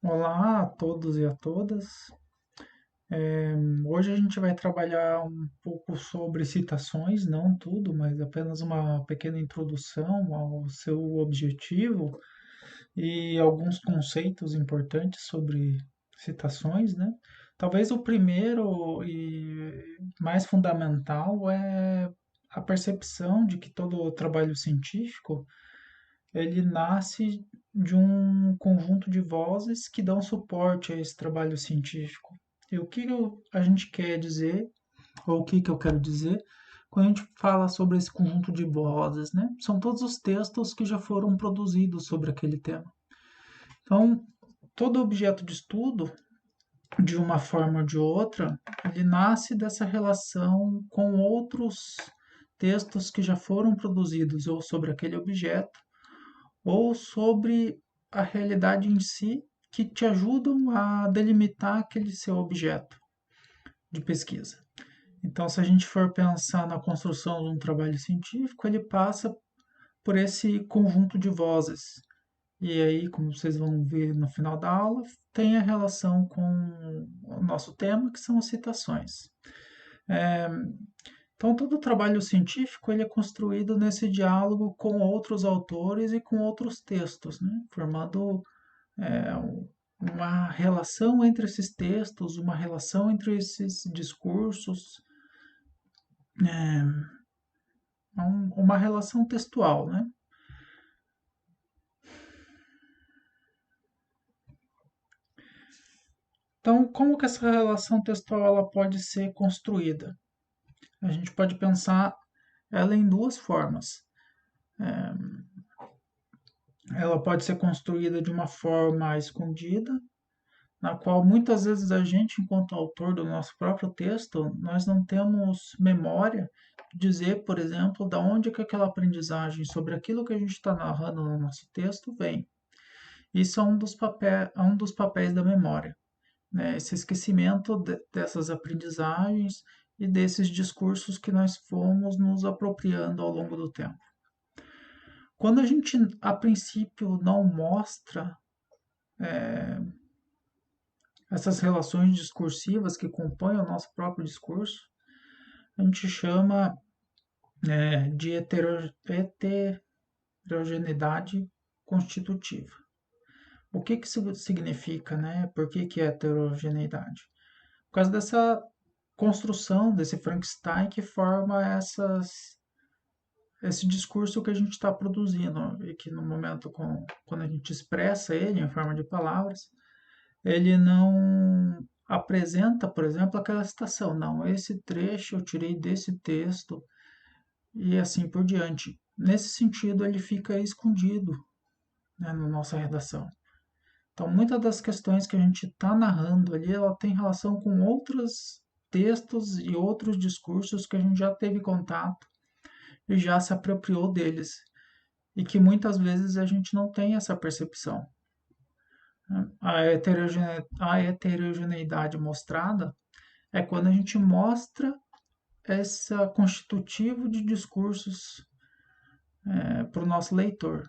Olá a todos e a todas. Hoje a gente vai trabalhar um pouco sobre citações, não tudo, mas apenas uma pequena introdução ao seu objetivo e alguns conceitos importantes sobre citações, né? Talvez o primeiro e mais fundamental é a percepção de que todo o trabalho científico ele nasce de um conjunto de vozes que dão suporte a esse trabalho científico. E o que a gente quer dizer, ou o que eu quero dizer, quando a gente fala sobre esse conjunto de vozes, né? São todos os textos que já foram produzidos sobre aquele tema. Então, todo objeto de estudo, de uma forma ou de outra, ele nasce dessa relação com outros textos que já foram produzidos ou sobre aquele objeto ou sobre a realidade em si que te ajudam a delimitar aquele seu objeto de pesquisa. Então, se a gente for pensar na construção de um trabalho científico, ele passa por esse conjunto de vozes. E aí, como vocês vão ver no final da aula, tem a relação com o nosso tema, que são as citações. É, então, todo o trabalho científico ele é construído nesse diálogo com outros autores e com outros textos, né? Formando é, uma relação entre esses textos, uma relação entre esses discursos, uma relação textual, né? Então, como que essa relação textual ela pode ser construída? A gente pode pensar ela em duas formas. Ela pode ser construída de uma forma escondida, na qual muitas vezes a gente, enquanto autor do nosso próprio texto, nós não temos memória de dizer, por exemplo, da onde que aquela aprendizagem sobre aquilo que a gente está narrando no nosso texto vem. Isso é um dos papéis da memória, né? Esse esquecimento dessas aprendizagens e desses discursos que nós fomos nos apropriando ao longo do tempo. Quando a gente, a princípio, não mostra essas relações discursivas que compõem o nosso próprio discurso, a gente chama de heterogeneidade constitutiva. O que isso significa, né? Por que é heterogeneidade? Por causa dessa construção desse Frankenstein que forma esse discurso que a gente está produzindo e que no momento quando a gente expressa ele em forma de palavras, ele não apresenta, por exemplo, aquela citação. Não, esse trecho eu tirei desse texto e assim por diante. Nesse sentido, ele fica escondido, né, na nossa redação. Então, muitas das questões que a gente está narrando ali, ela tem relação com outros textos e outros discursos que a gente já teve contato e já se apropriou deles. E que muitas vezes a gente não tem essa percepção. A heterogeneidade mostrada é quando a gente mostra essa constitutivo de discursos para o nosso leitor.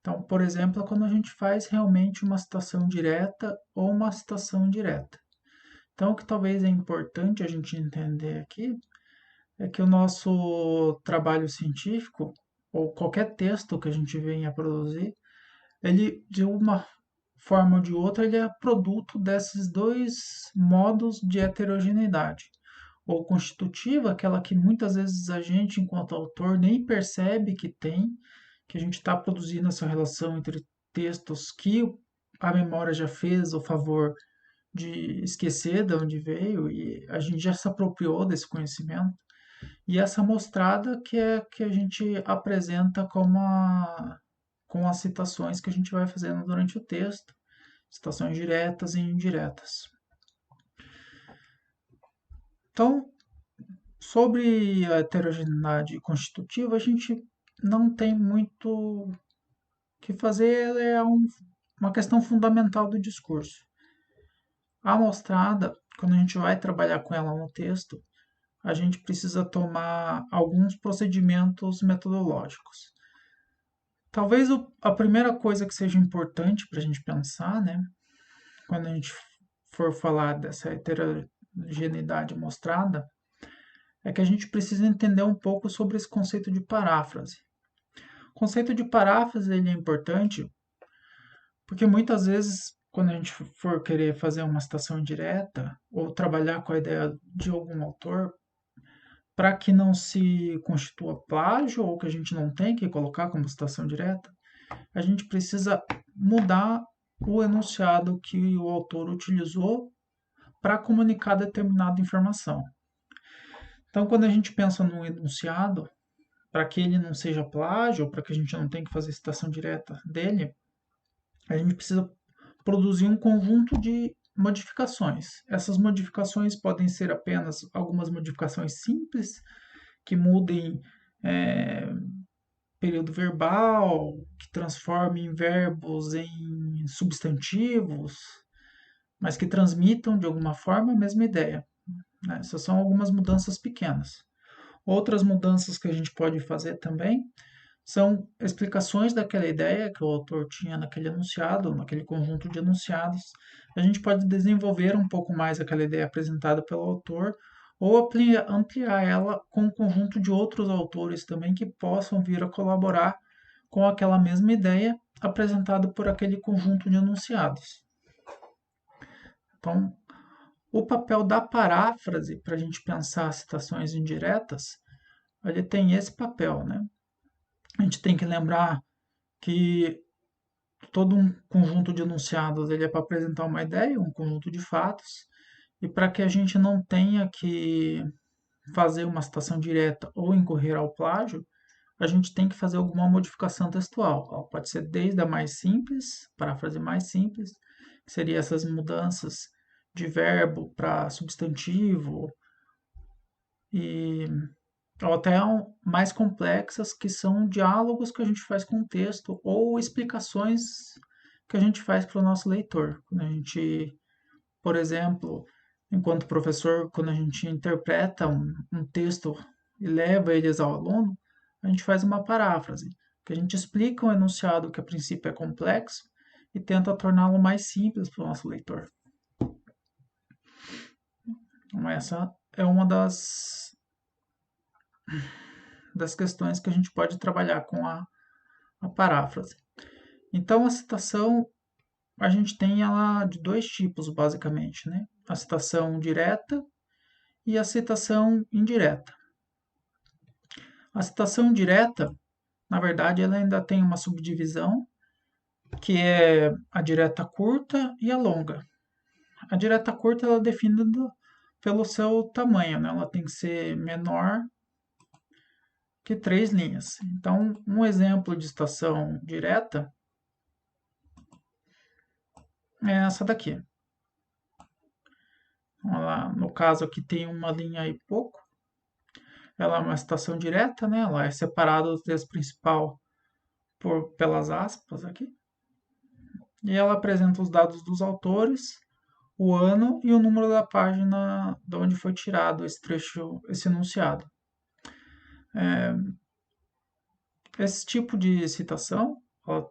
Então, por exemplo, é quando a gente faz realmente uma citação direta ou uma citação indireta. Então, o que talvez é importante a gente entender aqui é que o nosso trabalho científico, ou qualquer texto que a gente venha a produzir, ele, de uma forma ou de outra, ele é produto desses dois modos de heterogeneidade. Ou constitutiva, aquela que muitas vezes a gente, enquanto autor, nem percebe que tem, que a gente está produzindo essa relação entre textos que a memória já fez o favor de esquecer de onde veio e a gente já se apropriou desse conhecimento. E essa mostrada que é que a gente apresenta com as citações que a gente vai fazendo durante o texto, citações diretas e indiretas. Então, sobre a heterogeneidade constitutiva, a gente não tem muito o que fazer, ela é uma questão fundamental do discurso. A amostrada, quando a gente vai trabalhar com ela no texto, a gente precisa tomar alguns procedimentos metodológicos. Talvez a primeira coisa que seja importante para a gente pensar, né, quando a gente for falar dessa heterogeneidade mostrada, é que a gente precisa entender um pouco sobre esse conceito de paráfrase. O conceito de paráfrase ele é importante porque muitas vezes, quando a gente for querer fazer uma citação indireta ou trabalhar com a ideia de algum autor, para que não se constitua plágio ou que a gente não tem que colocar como citação direta, a gente precisa mudar o enunciado que o autor utilizou para comunicar determinada informação. Então, quando a gente pensa no enunciado, para que ele não seja plágio, ou para que a gente não tenha que fazer citação direta dele, a gente precisa produzir um conjunto de modificações. Essas modificações podem ser apenas algumas modificações simples, que mudem é, período verbal, que transformem verbos em substantivos, mas que transmitam de alguma forma a mesma ideia. Né? Essas são algumas mudanças pequenas. Outras mudanças que a gente pode fazer também são explicações daquela ideia que o autor tinha naquele enunciado, naquele conjunto de enunciados. A gente pode desenvolver um pouco mais aquela ideia apresentada pelo autor ou ampliar ela com um conjunto de outros autores também que possam vir a colaborar com aquela mesma ideia apresentada por aquele conjunto de enunciados. Então, o papel da paráfrase para a gente pensar citações indiretas, ele tem esse papel, né? A gente tem que lembrar que todo um conjunto de enunciados ele é para apresentar uma ideia, um conjunto de fatos, e para que a gente não tenha que fazer uma citação direta ou incorrer ao plágio, a gente tem que fazer alguma modificação textual. Ela pode ser desde a mais simples, paráfrase mais simples, que seria essas mudanças de verbo para substantivo, e ou até mais complexas, que são diálogos que a gente faz com o texto ou explicações que a gente faz para o nosso leitor. Quando a gente, por exemplo, enquanto professor, quando a gente interpreta um texto e leva eles ao aluno, a gente faz uma paráfrase, que a gente explica um enunciado que a princípio é complexo e tenta torná-lo mais simples para o nosso leitor. Então, essa é uma das questões que a gente pode trabalhar com a paráfrase. Então, a citação, a gente tem ela de dois tipos, basicamente, né? A citação direta e a citação indireta. A citação direta, na verdade, ela ainda tem uma subdivisão, que é a direta curta e a longa. A direta curta ela é definida pelo seu tamanho, né? Ela tem que ser menor que 3 linhas. Então, um exemplo de citação direta é essa daqui. Ela, no caso aqui tem uma linha e pouco. Ela é uma citação direta, né? Ela é separada do texto principal pelas aspas aqui. E ela apresenta os dados dos autores, o ano e o número da página de onde foi tirado esse trecho, esse enunciado. Esse tipo de citação, ó,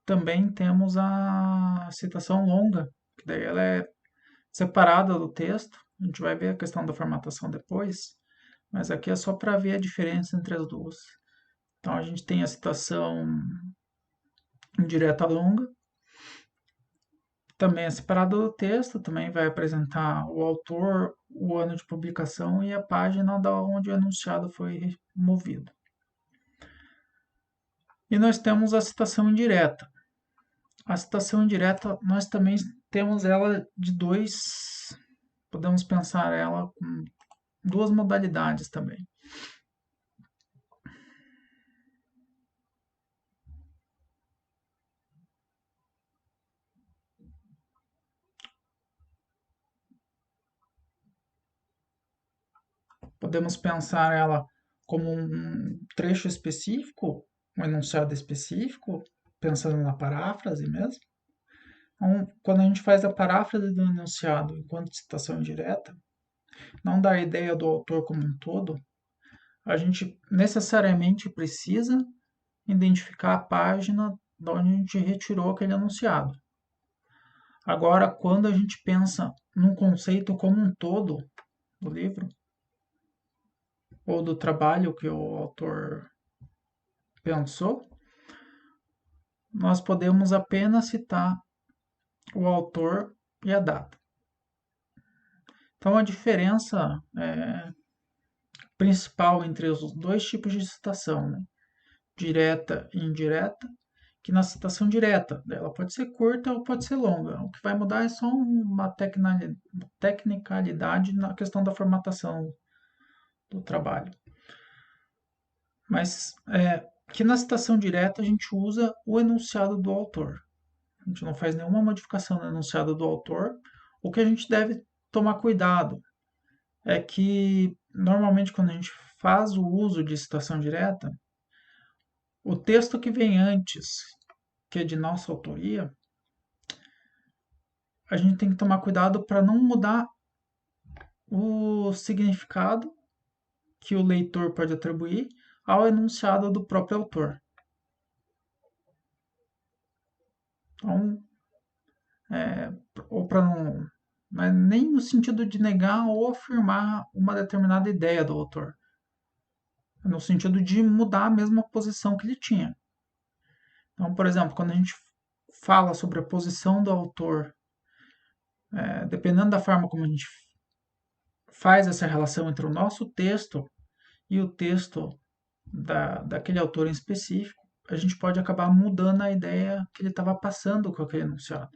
também temos a citação longa, que daí ela é separada do texto. A gente vai ver a questão da formatação depois, mas aqui é só para ver a diferença entre as duas. Então a gente tem a citação indireta longa, também é separada do texto, também vai apresentar o autor, o ano de publicação e a página da onde o enunciado foi removido. E nós temos a citação indireta. A citação indireta, nós também temos ela de podemos pensar ela com duas modalidades também. Podemos pensar ela como um trecho específico, um enunciado específico, pensando na paráfrase mesmo. Então, quando a gente faz a paráfrase do enunciado enquanto citação indireta, não dá a ideia do autor como um todo, a gente necessariamente precisa identificar a página de onde a gente retirou aquele enunciado. Agora, quando a gente pensa num conceito como um todo do livro, ou do trabalho que o autor pensou, nós podemos apenas citar o autor e a data. Então, a diferença principal entre os dois tipos de citação, né? Direta e indireta, que na citação direta, ela pode ser curta ou pode ser longa. O que vai mudar é só uma tecnicalidade na questão da formatação do trabalho. Mas que na citação direta a gente usa o enunciado do autor. A gente não faz nenhuma modificação no enunciado do autor. O que a gente deve tomar cuidado é que, normalmente, quando a gente faz o uso de citação direta, o texto que vem antes, que é de nossa autoria, a gente tem que tomar cuidado para não mudar o significado que o leitor pode atribuir ao enunciado do próprio autor. Então, ou para não. Mas nem no sentido de negar ou afirmar uma determinada ideia do autor. No sentido de mudar a mesma posição que ele tinha. Então, por exemplo, quando a gente fala sobre a posição do autor, dependendo da forma como a gente faz essa relação entre o nosso texto e o texto daquele autor em específico, a gente pode acabar mudando a ideia que ele estava passando com aquele enunciado.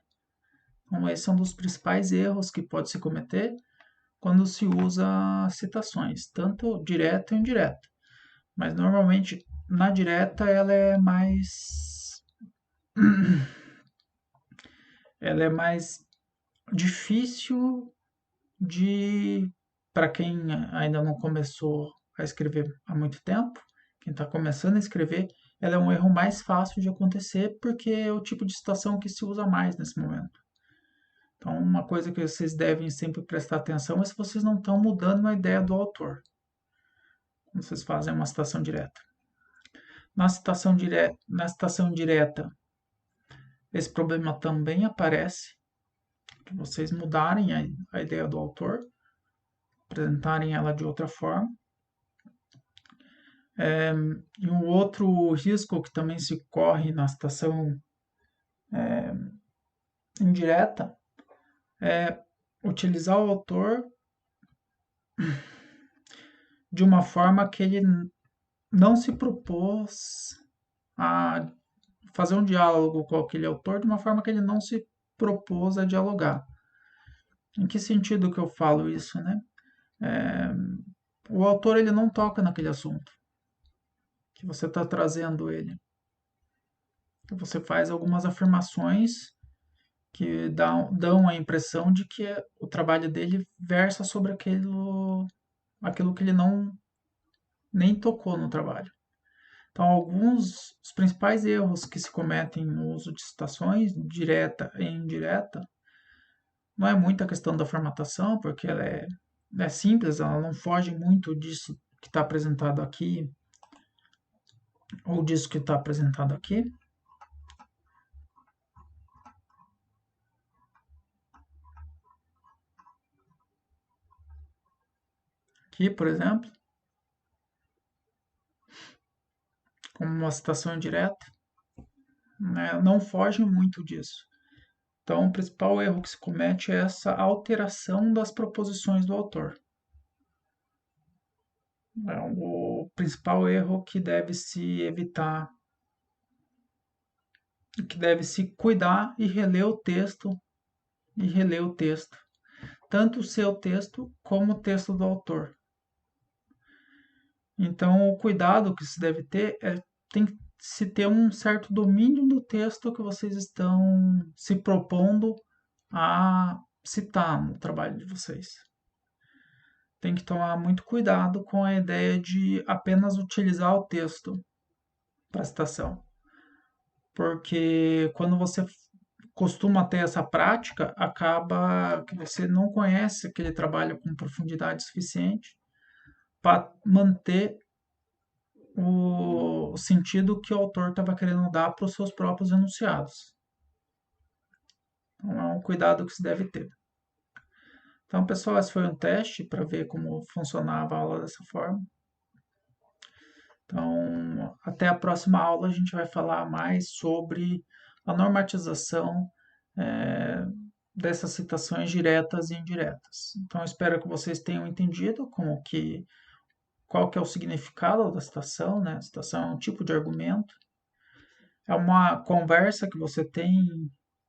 Então, esse é um dos principais erros que pode se cometer quando se usa citações, tanto direta e indireta. Mas normalmente na direta ela é mais difícil de para quem ainda não começou a escrever há muito tempo, quem está começando a escrever, ela é um erro mais fácil de acontecer porque é o tipo de situação que se usa mais nesse momento. Então, uma coisa que vocês devem sempre prestar atenção é se vocês não estão mudando a ideia do autor quando vocês fazem uma citação direta. Na citação direta, esse problema também aparece, de vocês mudarem a ideia do autor, apresentarem ela de outra forma. E um outro risco que também se corre na citação indireta é utilizar o autor de uma forma que ele não se propôs a fazer um diálogo com aquele autor, de uma forma que ele não se propôs a dialogar. Em que sentido que eu falo isso, né? O autor ele não toca naquele assunto que você está trazendo ele. Você faz algumas afirmações que dão a impressão de que o trabalho dele versa sobre aquilo que ele não nem tocou no trabalho. Então, os principais erros que se cometem no uso de citações, direta e indireta, não é muito a questão da formatação, porque ela é simples, ela não foge muito disso que está apresentado aqui, ou disso que está apresentado aqui. Aqui, por exemplo, como uma citação indireta, né, não foge muito disso. Então, o principal erro que se comete é essa alteração das proposições do autor. É o principal erro que deve se evitar, que deve se cuidar e reler o texto, tanto o seu texto como o texto do autor. Então, o cuidado que se deve ter tem que se ter um certo domínio do texto que vocês estão se propondo a citar no trabalho de vocês. Tem que tomar muito cuidado com a ideia de apenas utilizar o texto para citação. Porque quando você costuma ter essa prática, acaba que você não conhece aquele trabalho com profundidade suficiente para manter o sentido que o autor estava querendo dar para os seus próprios enunciados. Então, é um cuidado que se deve ter. Então, pessoal, esse foi um teste para ver como funcionava a aula dessa forma. Então, até a próxima aula a gente vai falar mais sobre a normatização dessas citações diretas e indiretas. Então, espero que vocês tenham entendido qual que é o significado da citação, né? A citação é um tipo de argumento, é uma conversa que você tem,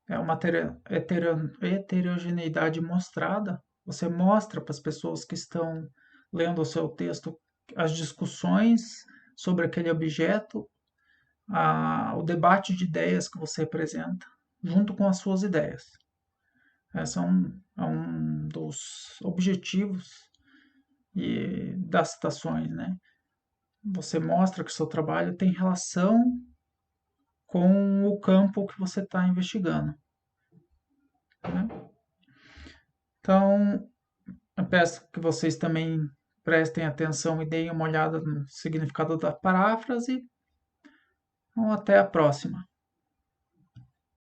é uma heterogeneidade mostrada. Você mostra para as pessoas que estão lendo o seu texto as discussões sobre aquele objeto, o debate de ideias que você apresenta, junto com as suas ideias. Esse é um dos objetivos das citações, né? Você mostra que o seu trabalho tem relação com o campo que você está investigando, né? Então, eu peço que vocês também prestem atenção e deem uma olhada no significado da paráfrase. Então, até a próxima.